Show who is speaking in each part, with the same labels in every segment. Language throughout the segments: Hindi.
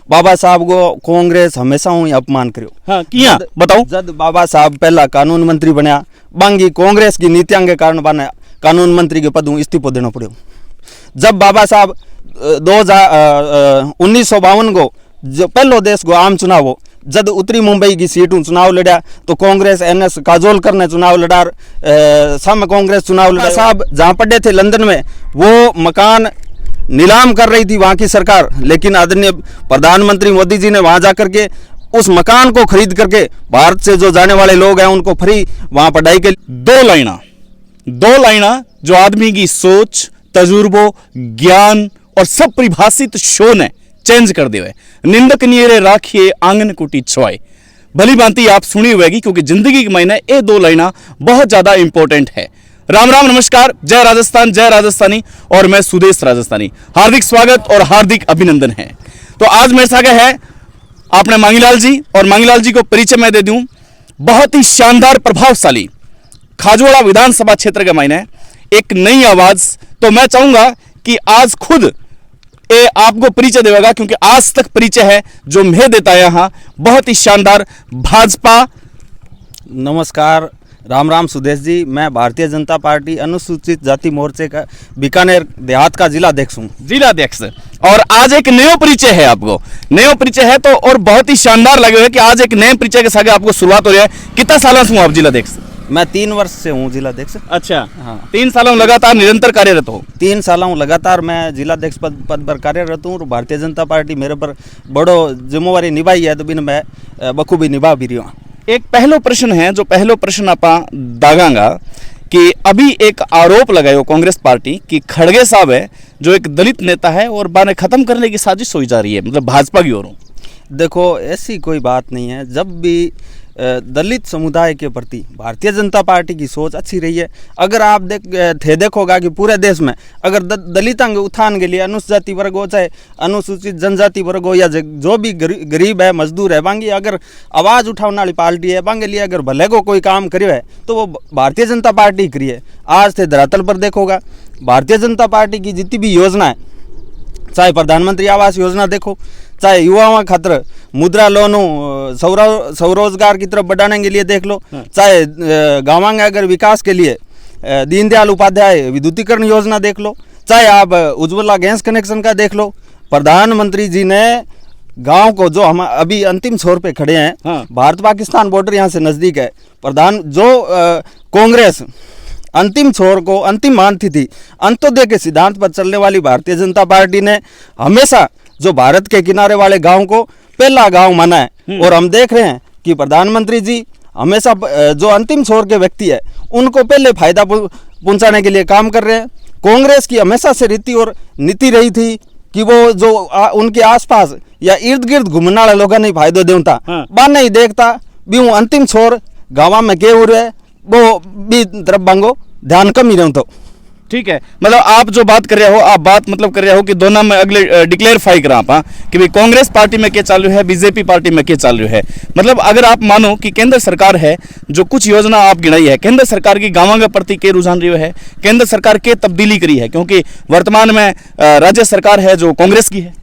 Speaker 1: बाबा साहब को कांग्रेस हमेशा ही अपमान करो।
Speaker 2: हाँ किया बताओ।
Speaker 1: जब बाबा साहब पहला कानून मंत्री बनया, बांगी कांग्रेस की नीतियों के कारण बना कानून मंत्री के पद इस्तीफा देना पड़ो। जब बाबा साहब 1952 को जो पहलो देश को आम चुनाव हो, जब उत्तरी मुंबई की सीट चुनाव लड़ा तो कांग्रेस NS काजोलकर ने चुनाव लड़ा, सम कांग्रेस चुनाव लड़ा। साहब जहाँ पढ़े थे लंदन में, वो मकान नीलाम कर रही थी वहाँ की सरकार, लेकिन आदरणीय प्रधानमंत्री मोदी जी ने वहाँ जाकर के उस मकान को खरीद करके भारत से जो जाने वाले लोग हैं उनको फ्री वहाँ पढ़ाई के।
Speaker 2: दो लाइना जो आदमी की सोच, तजुर्बो, ज्ञान और सब परिभाषित शो ने चेंज कर दिए। निंदक नीरे राखिए आंगन कुटी छुआए। भली भांति आप सुनी होगी, क्योंकि जिंदगी के महीने ये दो लाइना बहुत ज्यादा इंपॉर्टेंट है। राम राम नमस्कार, जय राजस्थान, जय राजस्थानी, और मैं सुदेश राजस्थानी। हार्दिक स्वागत और हार्दिक अभिनंदन है। तो आज मेरे साथ है आपने मांगीलाल जी, और मांगीलाल जी को परिचय मैं दे दूं। बहुत ही शानदार, प्रभावशाली खाजोड़ा विधानसभा क्षेत्र के मायने एक नई आवाज। तो मैं चाहूंगा कि आज खुद ये आपको परिचय देगा, क्योंकि आज तक परिचय है जो मैं देता है यहाँ बहुत ही शानदार। भाजपा।
Speaker 1: नमस्कार, राम राम सुदेश जी। मैं भारतीय जनता पार्टी अनुसूचित जाति मोर्चे का बीकानेर देहात का जिलाध्यक्ष हूँ।
Speaker 2: जिलाध्यक्ष, और आज एक नया परिचय है आपको। नया परिचय है तो और बहुत ही शानदार लगे है कि आज एक नए परिचय के साथ आपको शुरुआत हो रही है। कितना सालों से हूँ आप जिलाध्यक्ष?
Speaker 1: मैं 3 वर्ष से हूँ जिलाध्यक्ष।
Speaker 2: अच्छा,
Speaker 1: हाँ।
Speaker 2: 3 सालों लगातार निरंतर कार्यरत हो?
Speaker 1: 3 सालों लगातार मैं जिलाध्यक्ष पद पर कार्यरत हूँ, और भारतीय जनता पार्टी मेरे पर बड़ो जिम्मेवारी निभाई है, तो बिन मैं बखूबी निभा भी रही हूँ।
Speaker 2: एक पहलो प्रश्न है, जो पहलो प्रश्न आप दागांगा कि अभी एक आरोप लगायो कांग्रेस पार्टी कि खड़गे साहब है जो एक दलित नेता है और बाने खत्म करने की साजिश हो जा रही है, मतलब भाजपा की ओर।
Speaker 1: देखो, ऐसी कोई बात नहीं है। जब भी दलित समुदाय के प्रति भारतीय जनता पार्टी की सोच अच्छी रही है। अगर आप देखोगा कि पूरे देश में अगर दलितों के उत्थान के लिए अनुसूचित जाति वर्ग हो, चाहे अनुसूचित जनजाति वर्ग हो, या जो भी गरीब है, मजदूर है, बांगी अगर आवाज़ उठाने वाली पार्टी है, बांगे लिए अगर भले को कोई काम करे है तो वो भारतीय जनता पार्टी करी है। आज से धरातल पर देखोगा, भारतीय जनता पार्टी की जितनी भी योजना है, चाहे प्रधानमंत्री आवास योजना देखो, चाहे युवाओं खातर मुद्रा लोन स्वरोजगार की तरफ बढ़ाने के लिए देख लो, चाहे गाँव के अगर विकास के लिए दीनदयाल उपाध्याय विद्युतीकरण योजना देख लो, चाहे आप उज्ज्वला गैस कनेक्शन का देख लो। प्रधानमंत्री जी ने गांव को, जो हम अभी अंतिम छोर पे खड़े हैं, भारत पाकिस्तान बॉर्डर यहाँ से नज़दीक है, कांग्रेस अंतिम छोर को अंतिम मानती थी, अंत्योदय के सिद्धांत पर चलने वाली भारतीय जनता पार्टी ने हमेशा जो भारत के किनारे वाले गांव को पहला गांव माना है। और हम देख रहे हैं कि प्रधानमंत्री जी हमेशा जो अंतिम छोर के व्यक्ति है उनको पहले फायदा पहुंचाने के लिए काम कर रहे हैं। कांग्रेस की हमेशा से रीति और नीति रही थी कि वो जो उनके आसपास या इर्द गिर्द घूमने वाले लोगों ने फायदो देता, बात नहीं देखता भी वो अंतिम छोर गाँव में के उड़ है वो भी तरफ बांगो ध्यान कम ही रहो। तो
Speaker 2: ठीक है, मतलब आप जो बात कर रहे हो, आप बात मतलब कर रहे हो कि दोनों में अगले डिक्लेयरफाई करा आप कि भाई कांग्रेस पार्टी में क्या चालू है, बीजेपी पार्टी में क्या चालू है। मतलब अगर आप मानो कि केंद्र सरकार है जो कुछ योजना आप गिनाई है, केंद्र सरकार की गाँव के प्रति के रुझान रही है, केंद्र सरकार के तब्दीली करी है, क्योंकि वर्तमान में राज्य सरकार है जो कांग्रेस की है।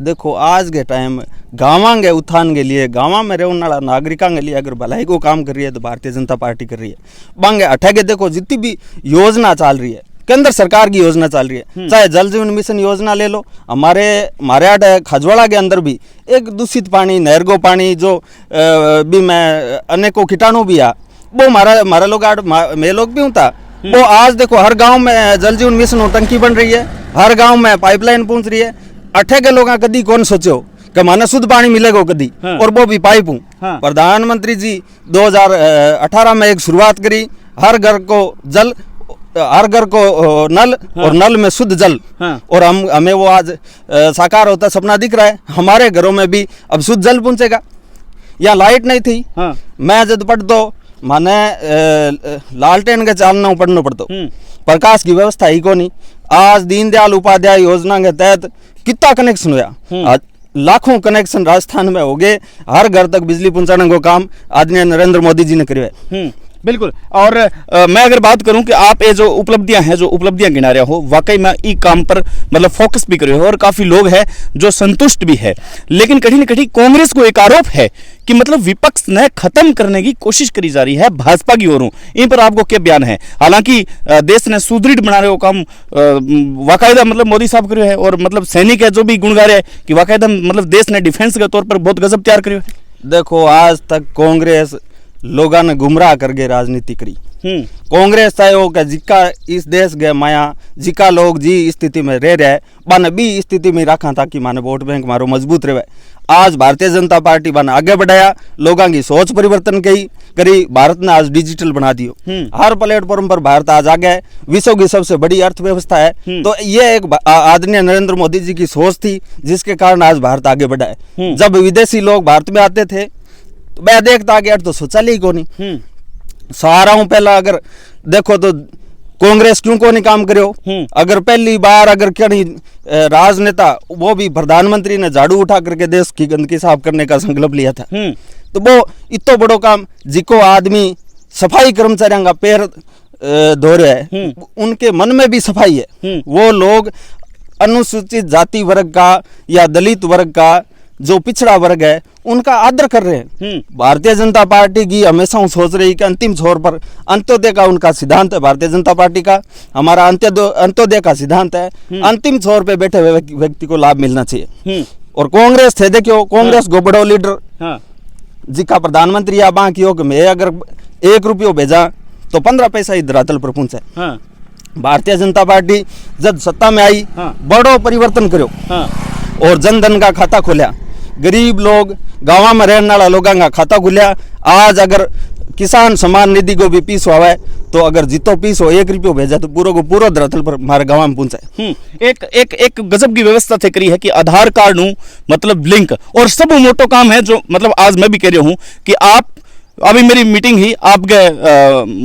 Speaker 1: देखो, आज के टाइम गाँव के उत्थान के लिए, गाँव में रहने वाला नागरिकों के लिए अगर भलाई को काम कर रही है तो भारतीय जनता पार्टी कर रही है। बांगे अठा के देखो, जितनी भी योजना चल रही है, केंद्र सरकार की योजना चल रही है, चाहे जल जीवन मिशन योजना ले लो, हमारे खाजवाड़ा के अंदर भी एक दूषित पानी, नहर को पानी जो भी में अनेकों कीटाणु भी आ, वो हमारा लोग मैं लोग भी होता वो आज देखो हर गाँव में जल जीवन मिशन टंकी बन रही है, हर गाँव में पाइपलाइन पहुँच रही है। अठे के लोग कदी कौन सोचो कि माने शुद्ध पानी मिलेगा कदी, और वो भी पाइप हूँ। प्रधानमंत्री जी 2018 में एक शुरुआत करी, हर घर को नल, और नल में शुद्ध जल, और हमें वो आज साकार होता सपना दिख रहा है। हमारे घरों में भी अब शुद्ध जल पहुंचेगा। यहाँ लाइट नहीं थी, मैं जब पढ़तो माने लालटेन के चालना पढ़ना पड़तो, प्रकाश की व्यवस्था ही को नहीं। आज दीनदयाल उपाध्याय योजना के तहत कितना कनेक्शन हुआ, लाखों कनेक्शन राजस्थान में हो गए, हर घर तक बिजली पहुंचाने को काम आदरणीय नरेंद्र मोदी जी ने करियो है।
Speaker 2: बिल्कुल। और मैं अगर बात करूं कि आप ये जो उपलब्धियां हैं, जो उपलब्धियां गिना रहे हो, वाकई में ई काम पर मतलब फोकस भी कर रहे हो और काफी लोग हैं जो संतुष्ट भी है। लेकिन कहीं ना कहीं कांग्रेस को एक आरोप है कि मतलब विपक्ष ने खत्म करने की कोशिश करी जा रही है भाजपा की ओर। इन पर आपको क्या बयान है? हालांकि देश ने सुदृढ़ बना रहे हो काम वाकायदा मतलब मोदी साहब करे है, और मतलब सैनिक है जो भी गुण गा रहे हैं कि वाकायदा मतलब देश ने डिफेंस के तौर पर बहुत गजब तैयार करे है।
Speaker 1: देखो, आज तक कांग्रेस लोगों ने गुमराह करके राजनीति करी। कांग्रेस चाहे हो कि जिका इस देश के माया जिका लोग जी स्थिति में रह रहे बाने भी स्थिति में रखा ताकि माने वोट बैंक मारो मजबूत रहे। आज भारतीय जनता पार्टी बाने आगे बढ़ाया, लोगों की सोच परिवर्तन करी। भारत ने आज डिजिटल बना दियो, हर प्लेटफॉर्म पर भारत आज आगे है, विश्व की सबसे बड़ी अर्थव्यवस्था है। तो ये एक आदरणीय नरेंद्र मोदी जी की सोच थी जिसके कारण आज भारत आगे बढ़ा है। जब विदेशी लोग भारत में आते थे तो मैं देखता कि यार तो शौचालय ही को नहीं सहारा हूं। पहला अगर देखो तो कांग्रेस क्यों को नहीं काम करो। अगर पहली बार अगर कहीं राजनेता वो भी प्रधानमंत्री ने झाड़ू उठा करके देश की गंदगी साफ करने का संकल्प लिया था, तो वो इतना बड़ो काम जिको आदमी सफाई कर्मचारियों का पैर धो रहे है, उनके मन में भी सफाई है। वो लोग अनुसूचित जाति वर्ग का या दलित वर्ग का जो पिछड़ा वर्ग है उनका आदर कर रहे हैं। भारतीय जनता पार्टी की हमेशा सोच रही कि अंतिम छोर पर अंत्योदय का उनका सिद्धांत है। भारतीय जनता पार्टी का हमारा अंत्योदय का सिद्धांत है, अंतिम छोर पे बैठे हुए व्यक्ति को लाभ मिलना चाहिए। और कांग्रेस थे देखियो, कांग्रेस को बड़ो लीडर जिका प्रधानमंत्री या बाकी हो कि मैं अगर 1 रुपया भेजा तो 15 पैसा ही धरातल पर पहुंचे। भारतीय जनता पार्टी जब सत्ता में आई बड़ो परिवर्तन करो और जन धन का खाता खोलिया, गरीब लोग गाँव में रहने वाला लोगों का खाता खुलिया। आज अगर किसान सम्मान निधि को भी पीस हुआ है तो अगर जितो पीस हो 1 रुपया भेजा तो पूरा को पूरा धरातल पर हमारे गाँव में पहुंचा।
Speaker 2: एक गजब की व्यवस्था थे करी है कि आधार कार्ड मतलब लिंक, और सब मोटो काम है जो मतलब आज मैं भी कह रही हूँ कि आप अभी मेरी मीटिंग ही आपके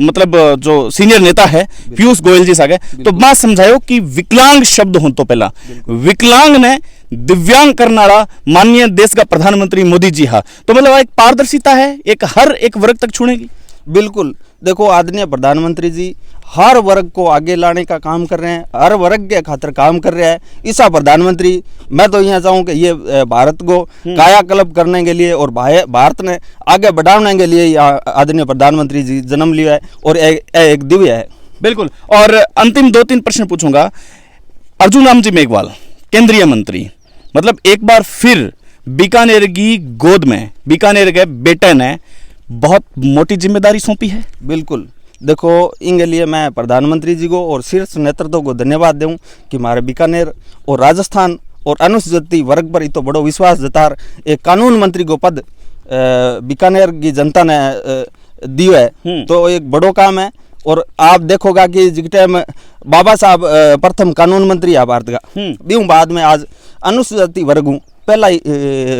Speaker 2: मतलब जो सीनियर नेता है पीयूष गोयल जी सागे, तो मैं समझायो कि विकलांग शब्द हो तो पहला विकलांग ने दिव्यांग करनारा माननीय देश का प्रधानमंत्री मोदी जी हा, तो मतलब एक पारदर्शिता है, एक हर एक वर्ग तक छूनेगी।
Speaker 1: बिल्कुल, देखो आदरणीय प्रधानमंत्री जी हर वर्ग को आगे लाने का काम कर रहे हैं, हर वर्ग के खातिर काम कर रहे हैं। ऐसा प्रधानमंत्री मैं तो यहाँ चाहूँ कि ये भारत को कायाकल्प करने के लिए और भारत ने आगे बढ़ाने के लिए आदरणीय प्रधानमंत्री जी जन्म लिया है और एक दिव्य है।
Speaker 2: बिल्कुल। और अंतिम 2-3 प्रश्न पूछूंगा। अर्जुन राम जी मेघवाल केंद्रीय मंत्री, मतलब एक बार फिर बीकानेर की गोद में बीकानेर के बेटे ने बहुत मोटी जिम्मेदारी सौंपी है।
Speaker 1: बिल्कुल, देखो इनके लिए मैं प्रधानमंत्री जी को और शीर्ष नेतृत्व को धन्यवाद दूं कि हमारे बीकानेर और राजस्थान और अनुसूचित वर्ग पर इतो बड़ो विश्वास जतार एक कानून मंत्री को पद बीकानेर की जनता ने दियो है, तो एक बड़ो काम है। और आप देखोगा कि जिस टाइम बाबा साहब प्रथम कानून मंत्री है भारत का, भी बाद में आज अनुसूचित वर्ग पहला ही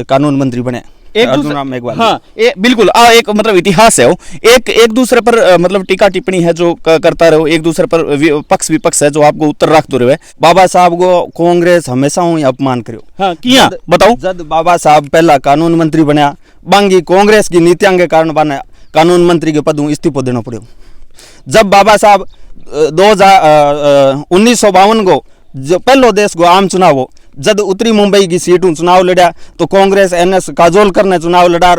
Speaker 1: कानून मंत्री बने
Speaker 2: हाँ, बिल्कुल एक मतलब इतिहास है वो, एक दूसरे पर मतलब टीका टिप्पणी है जो करता रहो, एक दूसरे पर पक्ष विपक्ष है जो आपको उत्तर रख दो रहे।
Speaker 1: बाबा साहब को कांग्रेस हमेशा ही अपमान करो।
Speaker 2: हाँ, किया बताओ।
Speaker 1: जब बाबा साहब पहला कानून मंत्री बनया, बांगी कांग्रेस की नीतियों के कारण बने कानून मंत्री के पद इस्तीफा देना पड़ो। जब बाबा साहब 1952 को जो पहलो देश को आम चुनाव हो, जब उत्तरी मुंबई की सीट चुनाव लड़ा तो कांग्रेस NS काजोलकर ने चुनाव लड़ा,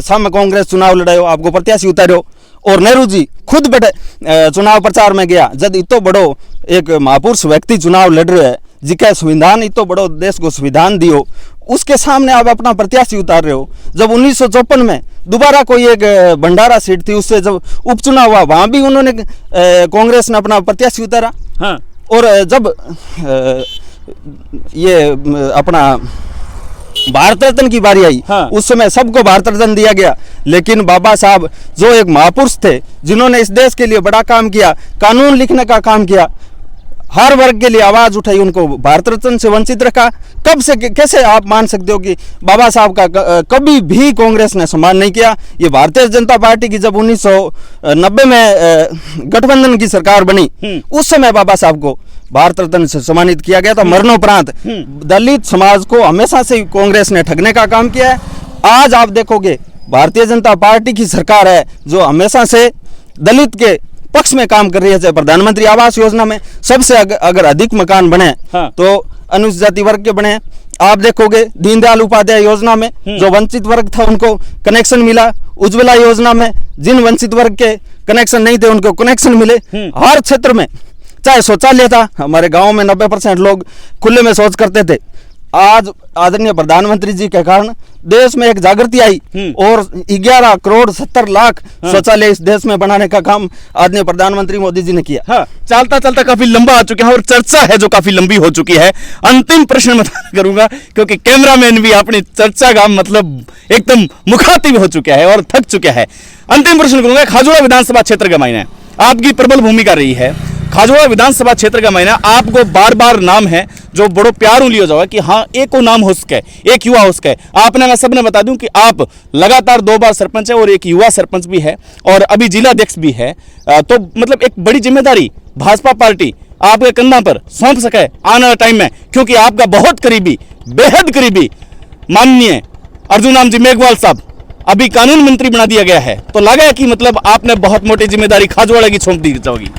Speaker 1: सामने कांग्रेस चुनाव लड़ायो, आपको प्रत्याशी उतारो और नेहरू जी खुद बैठे चुनाव प्रचार में गया। जब इतो बड़ो एक महापुरुष व्यक्ति चुनाव लड़ रहे हैं जिसका संविधान इतो बड़ो देश को संविधान दियो, उसके सामने आप अपना प्रत्याशी उतार रहे हो। जब 1954 में दोबारा कोई एक भंडारा सीट थी, उससे जब उपचुनाव हुआ वहां भी उन्होंने कांग्रेस ने अपना प्रत्याशी उतारा।
Speaker 2: हाँ।
Speaker 1: और जब ये अपना भारत रत्न की बारी आई, हाँ। उस समय सबको भारत रत्न दिया गया, लेकिन बाबा साहब जो एक महापुरुष थे जिन्होंने इस देश के लिए बड़ा काम किया, कानून लिखने का काम किया, हर वर्ग के लिए आवाज उठाई, उनको भारत रत्न से वंचित रखा। कब से कैसे आप मान सकते हो कि बाबा साहब का कभी भी कांग्रेस ने सम्मान नहीं किया। ये भारतीय जनता पार्टी की जब 1990 में गठबंधन की सरकार बनी, उस समय बाबा साहब को भारत रत्न से सम्मानित किया गया था मरणोपरांत। दलित समाज को हमेशा से कांग्रेस ने ठगने का काम किया है। आज आप देखोगे भारतीय जनता पार्टी की सरकार है जो हमेशा से दलित के पक्ष में काम कर रही है। चाहे प्रधानमंत्री आवास योजना में सबसे अगर अधिक मकान बने
Speaker 2: हाँ।
Speaker 1: तो अनुसूचित जाति वर्ग के बने। आप देखोगे दीनदयाल उपाध्याय योजना में जो वंचित वर्ग था उनको कनेक्शन मिला, उज्ज्वला योजना में जिन वंचित वर्ग के कनेक्शन नहीं थे उनको कनेक्शन मिले। हर क्षेत्र में, चाहे शौचालय था, हमारे गांव में 90% लोग खुले में शौच करते थे। आज आदरणीय प्रधानमंत्री जी के कारण देश में एक जागृति आई और 11 करोड़ 70 लाख शौचालय इस देश में बनाने का काम आदरणीय प्रधानमंत्री मोदी जी ने किया।
Speaker 2: हाँ, चलता चलता काफी लंबा आ चुका है और चर्चा है जो काफी लंबी हो चुकी है। अंतिम प्रश्न मैं करूंगा क्योंकि कैमरामैन भी अपनी चर्चा का मतलब एकदम मुखातिब हो चुका है और थक चुका है। अंतिम प्रश्न करूंगा, खाजोड़ा विधानसभा क्षेत्र का मायने आपकी प्रबल भूमिका रही है। खाजोड़ा विधानसभा क्षेत्र का मायना आपको बार बार नाम है जो बड़ो प्यार लियो जाओ कि हाँ एक को नाम हो सके, एक युवा हो सके। आपने, मैं सबने बता दूं कि आप लगातार 2 बार सरपंच है और एक युवा सरपंच भी है और अभी जिला अध्यक्ष भी है। तो मतलब एक बड़ी जिम्मेदारी भाजपा पार्टी आपके कंधा पर सौंप सके आने वाले टाइम में, क्योंकि आपका बहुत करीबी, बेहद करीबी माननीय अर्जुन राम जी मेघवाल साहब अभी कानून मंत्री बना दिया गया है। तो लगा कि मतलब आपने बहुत मोटी जिम्मेदारी खाजोड़ा की सौंप दी जाओगी।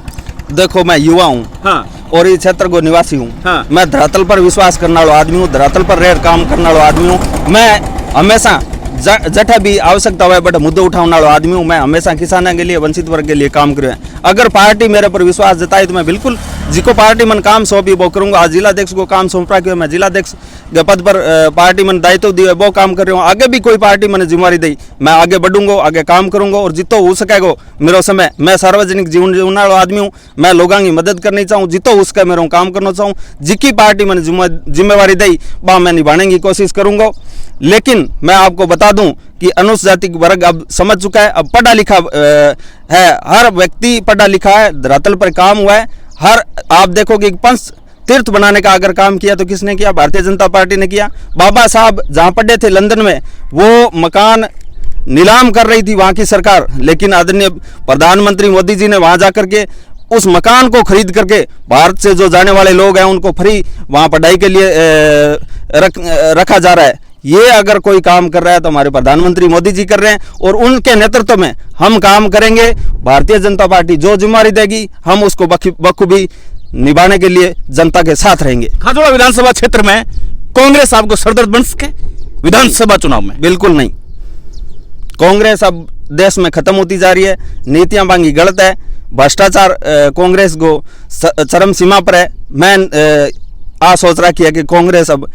Speaker 1: देखो, मैं युवा हूँ
Speaker 2: हाँ।
Speaker 1: और इस क्षेत्र को निवासी हूँ।
Speaker 2: हाँ।
Speaker 1: मैं धरातल पर विश्वास करने वाला आदमी हूँ, धरातल पर रह काम करने वाला आदमी हूँ। मैं हमेशा जठा भी आवश्यकता हुआ बट मुद्दे उठाने वाला आदमी हूँ। मैं हमेशा किसानों के लिए, वंचित वर्ग के लिए काम करूँ। अगर पार्टी मेरे पर विश्वास जताए तो मैं बिल्कुल जिको पार्टी मन काम सौंपी वो करूँगा। आज जिला अध्यक्ष को काम सौंपा कि मैं जिला अध्यक्ष के पद पर पार्टी मन दायित्व दिए वो काम कर रहा हूँ। आगे भी कोई पार्टी मैंने जिम्मेवारी दी, मैं आगे बढ़ूंगा, आगे काम करूंगा और जितो हो सकेगा मेरा समय। मैं सार्वजनिक जीवन जीने वाला आदमी हूँ, मैं लोगों की मदद करनी चाहूँ, जितो हो सके मेरा काम करना चाहूँ। जिकी पार्टी मैंने जिम्मेवारी दी वह मैं निभाने की कोशिश करूंगा। लेकिन मैं आपको बता दूं कि अनुसूचित जाति वर्ग अब समझ चुका है, अब पढ़ा लिखा है, हर व्यक्ति पढ़ा लिखा है, धरातल पर काम हुआ है। हर आप देखोगे पंच तीर्थ बनाने का अगर काम किया तो किसने किया? भारतीय जनता पार्टी ने किया। बाबा साहब जहाँ पढ़े थे लंदन में, वो मकान नीलाम कर रही थी वहाँ की सरकार, लेकिन आदरणीय प्रधानमंत्री मोदी जी ने वहाँ जाकर के उस मकान को खरीद करके भारत से जो जाने वाले लोग हैं उनको फ्री वहाँ पढ़ाई के लिए रखा जा रहा है। ये अगर कोई काम कर रहा है तो हमारे प्रधानमंत्री मोदी जी कर रहे हैं और उनके नेतृत्व में हम काम करेंगे। भारतीय जनता पार्टी जो जिम्मेदारी देगी हम उसको बखूबी निभाने के लिए जनता के साथ रहेंगे।
Speaker 2: खाजोड़ा विधानसभा क्षेत्र में कांग्रेस आपको सरदर्द बन सके विधानसभा चुनाव में?
Speaker 1: बिल्कुल नहीं। कांग्रेस अब देश में खत्म होती जा रही है, नीतियां मांगी गलत है, भ्रष्टाचार कांग्रेस को चरम सीमा पर है। मैं सोच रहा कि कांग्रेस अब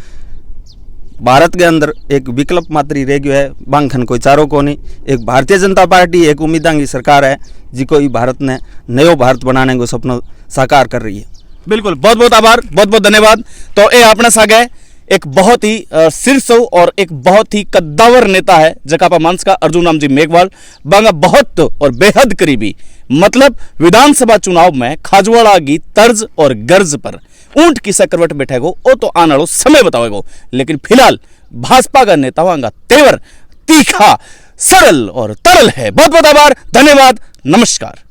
Speaker 1: भारत के अंदर एक विकल्प मात्र रह गया है, बांखन कोई चारों को नहीं। एक भारतीय जनता पार्टी एक उम्मीदां की सरकार है जिको भारत ने नयो भारत बनाने को सपना साकार कर रही है।
Speaker 2: बिल्कुल, बहुत बहुत आभार, बहुत बहुत धन्यवाद। तो ये अपने सागे एक बहुत ही शीर्ष और एक बहुत ही कद्दावर नेता है जकापा मांस का अर्जुन राम जी मेघवाल बांगा बहुत और बेहद करीबी। मतलब विधानसभा चुनाव में खाजवाड़ा की तर्ज और गर्ज पर ऊंट की सकरवट बैठेगो वो तो आने वाला समय बतावेगो। लेकिन फिलहाल भाजपा का नेता वांगा तेवर तीखा, सरल और तरल है। बहुत बहुत आभार, धन्यवाद, नमस्कार।